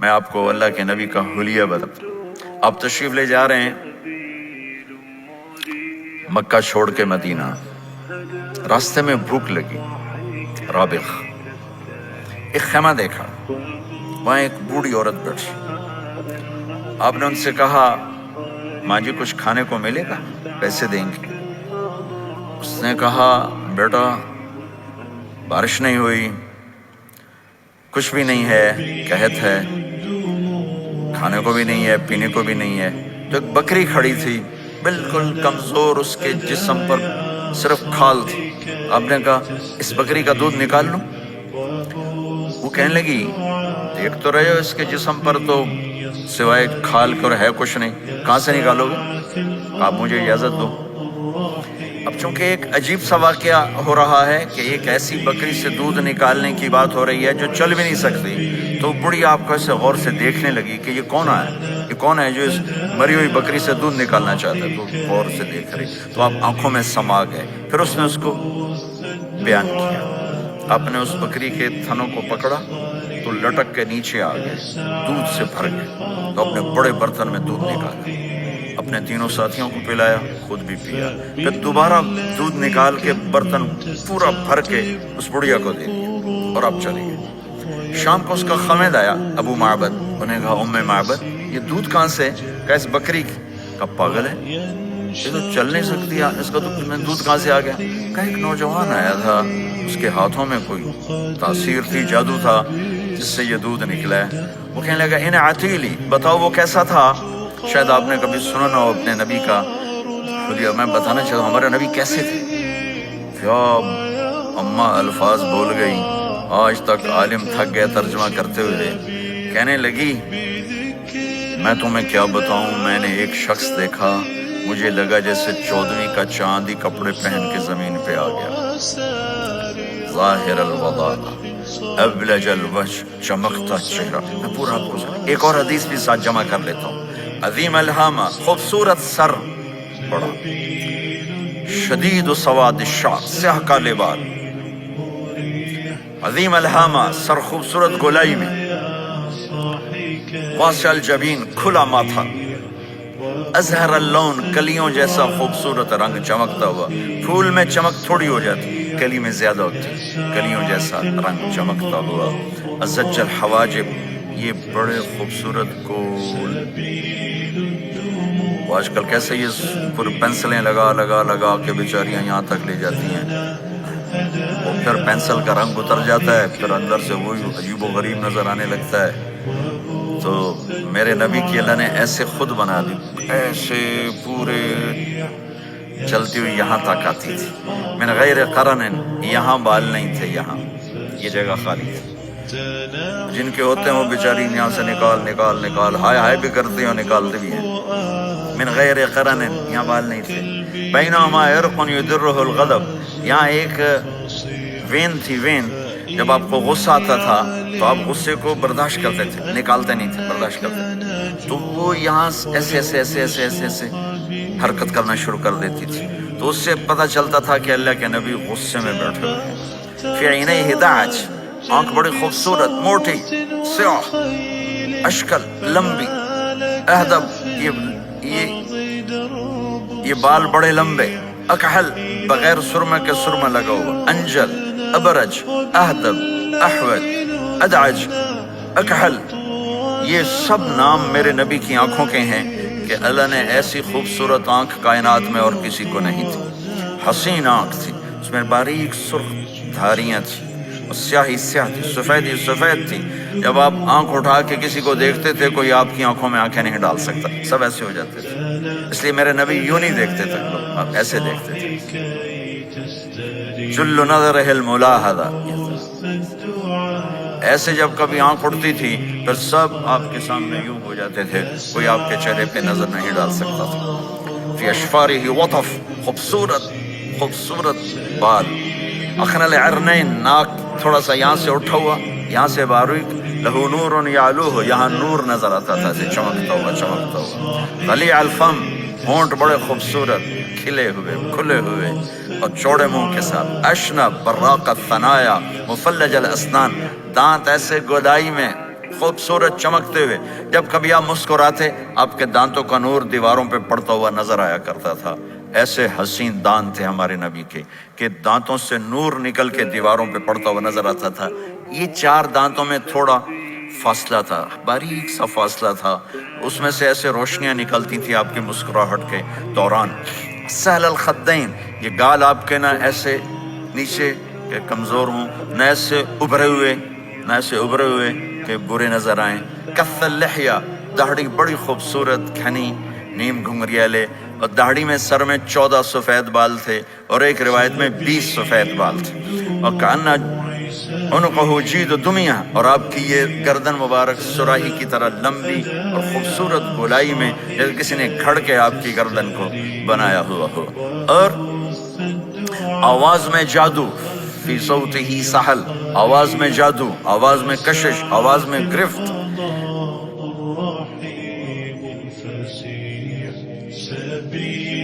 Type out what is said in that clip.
میں آپ کو اللہ کے نبی کا حلیہ بتاتا ہوں۔ آپ تشریف لے جا رہے ہیں مکہ چھوڑ کے مدینہ، راستے میں بھوک لگی، رابغ ایک خیمہ دیکھا، وہاں ایک بوڑھی عورت بیٹھی۔ آپ نے ان سے کہا ماں جی کچھ کھانے کو ملے گا، پیسے دیں گے؟ اس نے کہا بیٹا بارش نہیں ہوئی، کچھ بھی نہیں ہے، قحط ہے، کھانے کو بھی نہیں ہے، پینے کو بھی نہیں ہے۔ تو ایک بکری کھڑی تھی، بالکل کمزور، اس کے جسم پر صرف کھال تھی۔ آپ نے کہا اس بکری کا دودھ نکال لوں؟ وہ کہنے لگی دیکھ تو رہے ہو اس کے جسم پر تو سوائے کھال کر ہے کچھ نہیں، کہاں سے نکالو گے؟ آپ مجھے اجازت دو۔ اب چونکہ ایک عجیب سا واقعہ ہو رہا ہے کہ ایک ایسی بکری سے دودھ نکالنے کی بات ہو رہی ہے جو چل بھی نہیں سکتی، تو بڑی آپ کو ایسے غور سے دیکھنے لگی کہ یہ کون ہے، یہ کون ہے جو اس مری ہوئی بکری سے دودھ نکالنا چاہتا ہے؟ تو غور سے دیکھ رہی، تو آپ آنکھوں میں سما گئے۔ پھر اس نے اس کو بیان کیا، آپ نے اس بکری کے تھنوں کو پکڑا تو لٹک کے نیچے آ گئے، دودھ سے بھر گئے، تو اپنے بڑے برتن میں دودھ نکالا، اپنے تینوں ساتھیوں کو پلایا، خود بھی پیا، پھر دوبارہ دودھ نکال کے برتن پورا بھر کے اس بڑھیا کو دے دیا اور آپ چلے گئے۔ شام کو اس کا خامد آیا ابو معبد، انہیں کہا ام معبد یہ دودھ کہاں سے؟ کہا اس بکری کی۔ کہا پاگل ہے، یہ تو چل نہیں سکتی، اس کا تو دودھ کہاں سے آ گیا؟ کہا ایک نوجوان آیا تھا، اس کے ہاتھوں میں کوئی تاثیر تھی، جادو تھا، جس سے یہ دودھ نکلا ہے۔ وہ کہنے لگا ان عتیلی، بتاؤ وہ کیسا تھا؟ شاید آپ نے کبھی سنا نہ ہو اپنے نبی کا حلیہ، میں بتانا چاہتا ہوں ہمارے نبی کیسے تھے۔ کیا اماں الفاظ بول گئی، آج تک عالم تھک گیا ترجمہ کرتے ہوئے، کہنے لگی میں تمہیں کیا بتاؤں، میں نے ایک شخص دیکھا، مجھے لگا جیسے 14ویں کا چاند ہی کپڑے پہن کے زمین پہ آ گیا، ظاہر الوضاء ابلج الوجه، چمکتا چہرہ۔ میں پورا آپ کو ایک اور حدیث بھی ساتھ جمع کر لیتا ہوں۔ عظیم الہامہ، خوبصورت سر، بڑا شدید و سواد الشعر، سیاہ کالے بال، عظیم الہامہ، سر خوبصورت گولائی میں، واسع الجبین، کھلا ماتھا، ازہر اللون، کلیوں جیسا خوبصورت رنگ چمکتا ہوا، پھول میں چمک تھوڑی ہو جاتی، کلی میں زیادہ ہوتی، کلیوں جیسا رنگ چمکتا ہوا، ازج الحواجب، یہ بڑے خوبصورت گول، وہ آج کل کیسے یہ پر پینسلیں لگا لگا لگا کے بیچاریاں یہاں تک لے جاتی ہیں، وہ پھر پینسل کا رنگ اتر جاتا ہے، پھر اندر سے وہی عجیب و غریب نظر آنے لگتا ہے۔ تو میرے نبی کی اللہ نے ایسے خود بنا دی، ایسے پورے چلتی ہوئی یہاں تک آتی تھی، من غیر قرن، یہاں بال نہیں تھے، یہاں یہ جگہ خالی تھی، جن کے ہوتے ہیں وہ بیچاری یہاں سے نکال نکال نکال، ہائے ہائے بھی کرتے ہیں اور نکالتے بھی ہیں، من غیر قرن، یہاں بال نہیں تھے، بینہما عرق یدرہ الغضب، یہاں ایک وین تھی، وین، جب آپ کو غصہ آتا تھا تو آپ غصے کو برداشت کرتے تھے، نکالتے نہیں تھے، برداشت کرتے تھے، تو وہ یہاں ایسے ایسے ایسے ایسے ایسے ایسے حرکت کرنا شروع کر دیتی تھی، تو اس سے پتہ چلتا تھا کہ اللہ کے نبی غصے میں بیٹھے ہوئے ہیں۔ فی عینیہ دعج، آنکھ بڑی خوبصورت، موٹی، سیاہ، اشکل، لمبی، اہدب، یہ بال بڑے لمبے، اکحل، بغیر سرمہ کے سرمہ لگا ہوا، انجل، ابرج، اہدب، احود، ادعج، اکحل، یہ سب نام میرے نبی کی آنکھوں کے ہیں کہ اللہ نے ایسی خوبصورت آنکھ کائنات میں اور کسی کو نہیں تھی، حسین آنکھ تھی، اس میں باریک سرخ دھاریاں تھیں، اور سیاہی سیاہ تھی، سفیدی سفید تھی، جب آپ آنکھ اٹھا کے کسی کو دیکھتے تھے کوئی آپ کی آنکھوں میں آنکھیں نہیں ڈال سکتا، سب ایسے ہو جاتے تھے، اس لیے میرے نبی یوں نہیں دیکھتے تھے، آپ ایسے دیکھتے تھے، جل نظرہ الملاحظہ، ایسے جب کبھی آنکھ اٹھتی تھی پھر سب آپ کے سامنے یوں ہو جاتے تھے، کوئی آپ کے چہرے پہ نظر نہیں ڈال سکتا تھا۔ فی اشفارہ وطف، خوبصورت خوبصورت بال، اخن العرنین، ناک تھوڑا سا یہاں سے اٹھا ہوا، یہاں سے باریک، لہو نور یعلوہ، یہاں نور نظر آتا تھا، اسے چمکتا ہوا چمکتا ہوا، غلیظ الفم، ہونٹ بڑے خوبصورت، کھلے ہوئے کھلے ہوئے اور چوڑے منہ کے ساتھ، اشنب براق الثنایا، مفلج الاسنان، دانت ایسے گودائی میں خوبصورت چمکتے ہوئے. جب کبھی آپ مسکراتے آپ کے دانتوں کا نور دیواروں پہ پڑتا ہوا نظر آیا کرتا تھا. ایسے حسین دانت تھے ہمارے نبی کے کہ دانتوں سے نور نکل کے دیواروں پہ پڑتا ہوا نظر آتا تھا. یہ 4 دانتوں میں تھوڑا فاصلہ تھا، باریک سا فاصلہ تھا، اس میں سے ایسے روشنیاں نکلتی تھیں آپ کی مسکراہٹ کے دوران. سہل الخدین، یہ گال آپ کے نہ ایسے نیچے کہ کمزور ہوں، نہ ایسے ابھرے ہوئے کہ برے نظر آئیں. کف اللحیہ، داڑھی بڑی خوبصورت گھنی نیم گھنگریالے، اور داڑھی میں سر میں 14 سفید بال تھے اور ایک روایت میں 20 سفید بال تھے. اور کأنہ عنقہ جید دمیہ، اور آپ کی یہ گردن مبارک سراہی کی طرح لمبی اور خوبصورت گولائی میں جیسے کسی نے گھڑ کے آپ کی گردن کو بنایا ہوا ہو. اور آواز میں جادو، فی صوتہ سحل، آواز میں جادو، آواز میں کشش، آواز میں گرفت. سبيل